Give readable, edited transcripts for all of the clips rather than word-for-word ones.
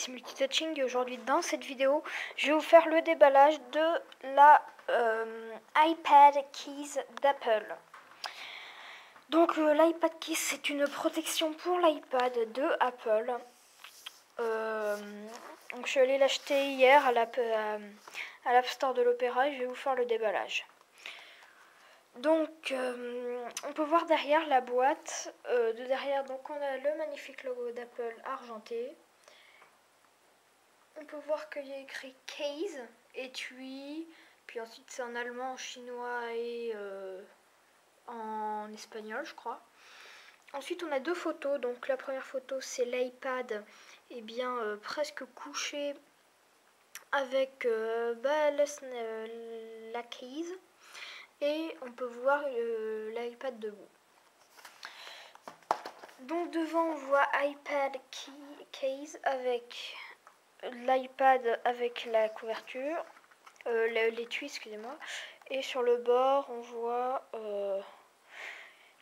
ici Multitouching et aujourd'hui dans cette vidéo je vais vous faire le déballage de la iPad Keys d'Apple. Donc l'iPad Keys, c'est une protection pour l'iPad de Apple. Donc je suis allée l'acheter hier à l'App Store de l'Opéra et je vais vous faire le déballage. Donc on peut voir derrière la boîte, de derrière donc on a le magnifique logo d'Apple argenté. On peut voir qu'il y a écrit case, étui, puis ensuite c'est en allemand, en chinois et en espagnol je crois. Ensuite on a deux photos, donc la première photo c'est l'iPad presque couché avec la case. Et on peut voir l'iPad debout. Donc devant on voit iPad case avec l'iPad avec la couverture, l'étui excusez-moi, et sur le bord on voit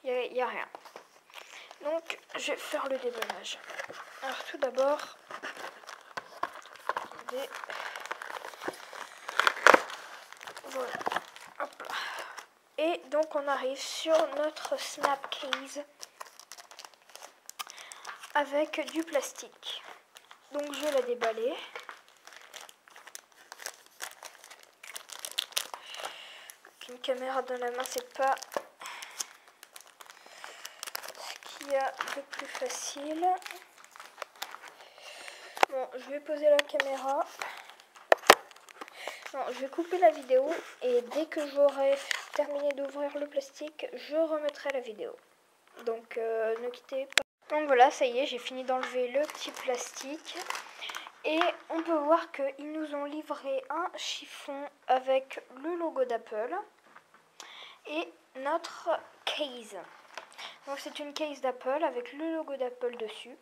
y a rien. Donc je vais faire le déballage. Alors tout d'abord voilà. Hop là. Et donc on arrive sur notre snap case avec du plastique. Donc je vais la déballer. Une caméra dans la main, c'est pas ce qu'il y a de plus facile. Bon, je vais poser la caméra. Non, je vais couper la vidéo et dès que j'aurai terminé d'ouvrir le plastique, je remettrai la vidéo. Donc ne quittez pas. Donc voilà, ça y est, j'ai fini d'enlever le petit plastique. Et on peut voir qu'ils nous ont livré un chiffon avec le logo d'Apple et notre case. Donc c'est une case d'Apple avec le logo d'Apple dessus.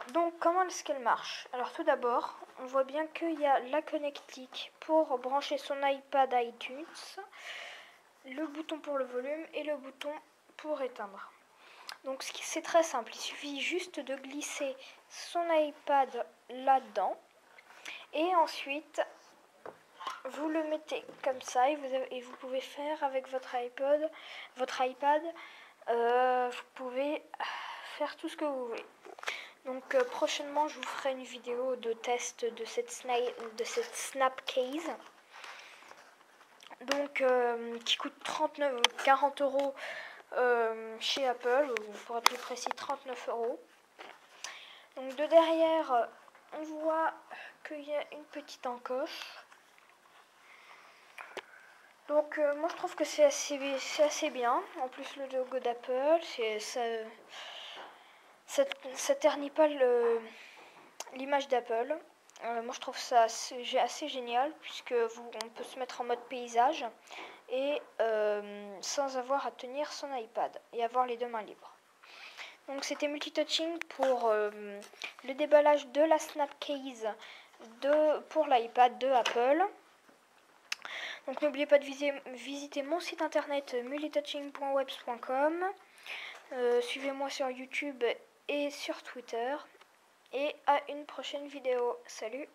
Donc comment est-ce qu'elle marche? Alors tout d'abord, on voit bien qu'il y a la connectique pour brancher son iPad iTunes, le bouton pour le volume et le bouton pour éteindre. Donc c'est très simple, il suffit juste de glisser son iPad là-dedans et ensuite vous le mettez comme ça et vous pouvez faire avec votre iPad, vous pouvez faire tout ce que vous voulez. Donc prochainement je vous ferai une vidéo de test de cette snap case. Donc qui coûte 40 euros chez Apple, ou pour être plus précis 39 euros. Donc de derrière on voit qu'il y a une petite encoche. Donc moi je trouve que c'est assez bien. En plus le logo d'Apple, ça ternit pas l'image d'Apple. Moi je trouve ça assez génial puisque on peut se mettre en mode paysage et sans avoir à tenir son iPad et avoir les deux mains libres. Donc c'était Multitouching pour le déballage de la snap case pour l'iPad de Apple. Donc n'oubliez pas de visiter mon site internet multitouching.webs.com. Suivez-moi sur YouTube et sur Twitter. Et à une prochaine vidéo. Salut!